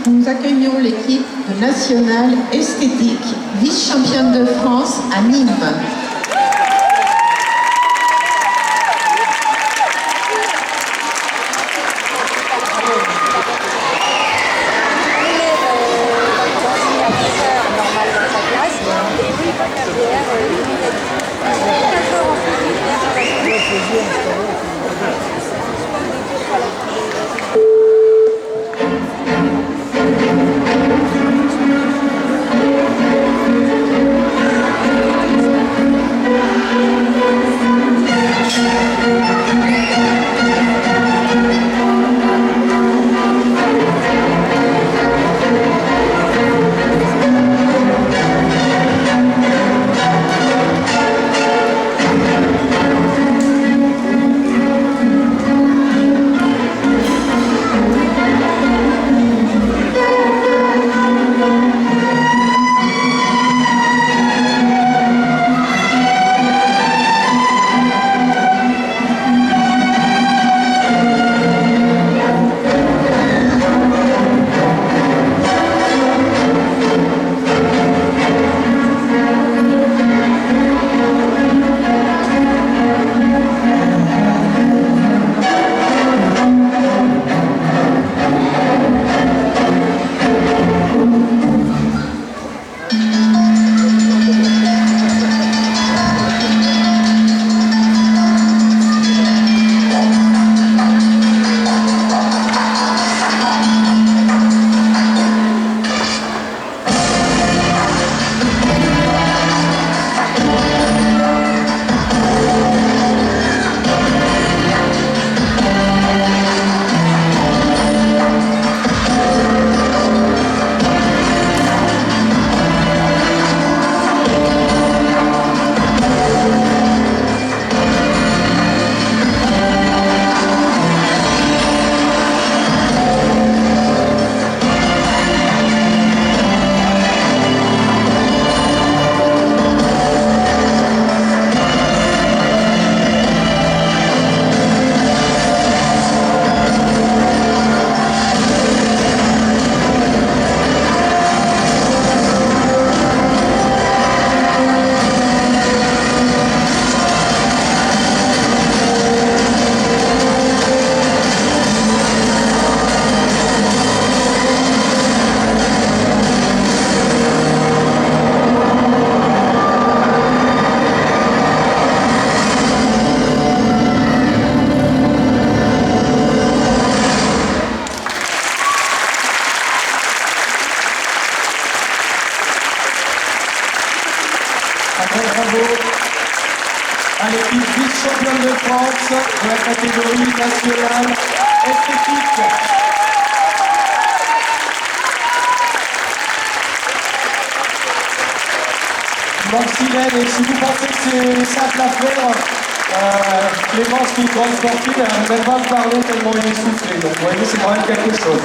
nous accueillons l'équipe de National Esthétique, vice-championne de France à Nîmes. Bravo à l'équipe vice-championne de France de la catégorie nationale esthétique. Merci Hélène, et si vous pensez que c'est simple à faire, Clémence qui est une grande sportive, elle n'a même pas me parler tellement elle est soufflée, donc vous voyez c'est quand même quelque chose.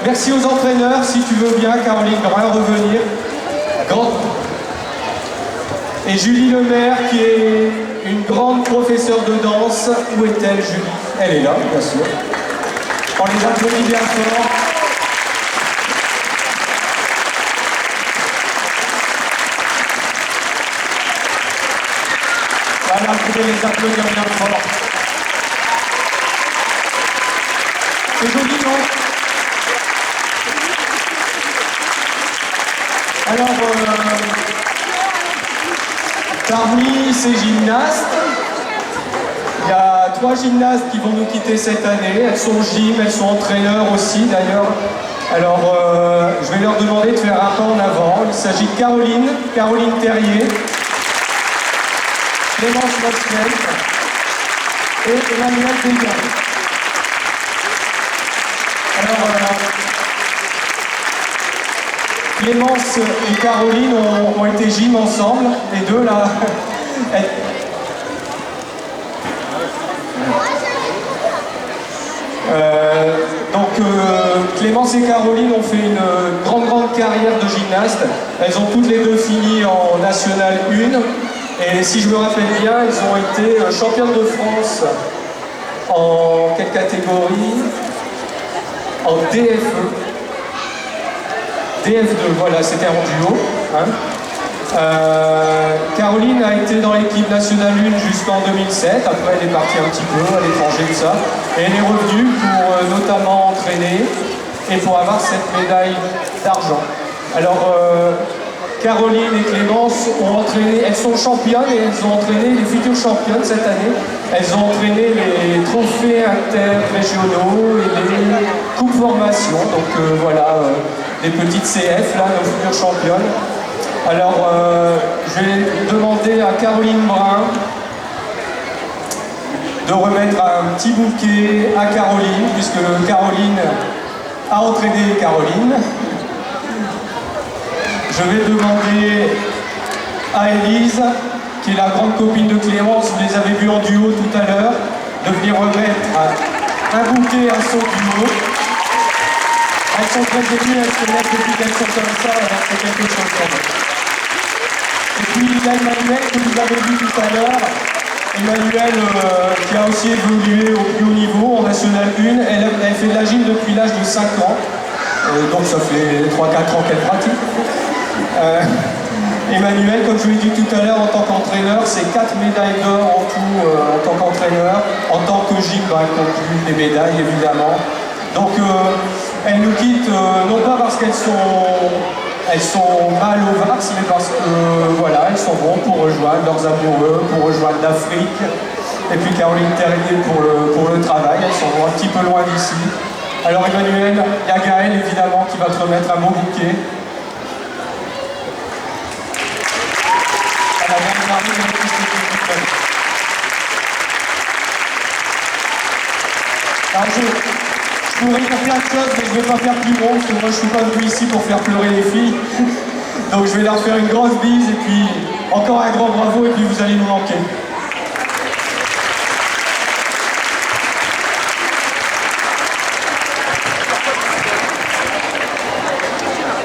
Merci aux entraîneurs, si tu veux bien Caroline, de rien revenir. Et Julie Lemaire qui est une grande professeure de danse. Où est-elle Julie? Elle est là, bien sûr. On les applaudit bien fort. Voilà, vous pouvez les applaudir bien fort. C'est joli, non? Alors, parmi ces gymnastes, il y a 3 gymnastes qui vont nous quitter cette année. Elles sont gym, elles sont entraîneurs aussi d'ailleurs. Alors, je vais leur demander de faire un pas en avant. Il s'agit de Caroline Terrier, Clémence Mosquet et Emmanuel Béguin. Alors, Clémence et Caroline ont été gym ensemble, les deux là. Clémence et Caroline ont fait une grande carrière de gymnaste. Elles ont toutes les deux fini en National 1. Et si je me rappelle bien, elles ont été championnes de France en quelle catégorie? En DFE. DF2, voilà, c'était en duo. Hein. Caroline a été dans l'équipe nationale 1 jusqu'en 2007, après elle est partie un petit peu à l'étranger, tout ça, et elle est revenue pour notamment entraîner et pour avoir cette médaille d'argent. Alors Caroline et Clémence ont entraîné, elles sont championnes et elles ont entraîné les futures championnes cette année. Elles ont entraîné les trophées interrégionaux et les coupes formation, donc voilà, les petites CF, là, nos futures championnes. Alors, je vais demander à Caroline Brun de remettre un petit bouquet à Caroline, puisque Caroline a entraîné Caroline. Je vais demander à Élise, qui est la grande copine de Clémence, vous les avez vus en duo tout à l'heure, de venir remettre un bouquet à son duo. Elles sont très émues, elles se lèvent depuis qu'elles sont comme ça, alors c'est quelque chose quand même. Et puis il y a Emmanuel que vous avez vu tout à l'heure. Emmanuel qui a aussi évolué au plus haut niveau en National 1. Elle fait de la gym depuis l'âge de 5 ans. Donc ça fait 3-4 ans qu'elle pratique. Emmanuel, comme je vous l'ai dit tout à l'heure, en tant qu'entraîneur, c'est 4 médailles d'or en tout en tant qu'entraîneur. En tant que gym, elle conclut les médailles évidemment. Donc elles nous quittent non pas parce qu'elles sont mal au VARS, mais parce que voilà, elles sont bons pour rejoindre leurs amoureux, pour rejoindre l'Afrique. Et puis Caroline Terrier pour le travail, elles sont un petit peu loin d'ici. Alors Emmanuel, il y a Gaël évidemment qui va te remettre un beau bouquet. Alors je pourrais faire plein de choses, mais je ne vais pas faire plus long, parce que moi je ne suis pas venu ici pour faire pleurer les filles. Donc je vais leur faire une grosse bise, et puis encore un grand bravo, et puis vous allez nous manquer.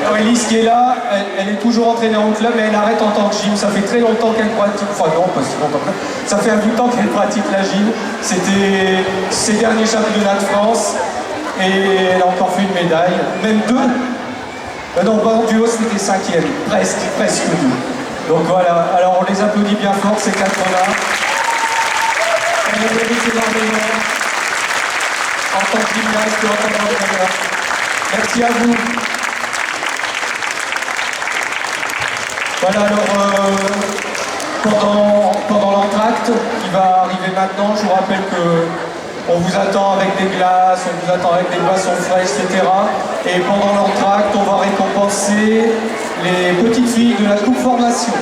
Alors Elise qui est là, elle est toujours entraînée en club, mais elle arrête en tant que gym. Ça fait très longtemps qu'elle pratique, enfin non, pas si longtemps que ça. Ça fait un bout de temps qu'elle pratique la gym. C'était ses derniers championnats de France, et elle a encore fait une médaille, même 2. Non, pas en duo, c'était 5e, presque 2. Donc voilà, alors on les applaudit bien fort, ces 4 là. Elles le méritent énormément, en tant que gymnaste et en tant qu'entraîneur. Merci à vous. Voilà, alors pendant l'entracte qui va arriver maintenant, je vous rappelle que on vous attend avec des glaces, on vous attend avec des boissons fraîches, etc. Et pendant l'entracte, on va récompenser les petites filles de la coupe formation.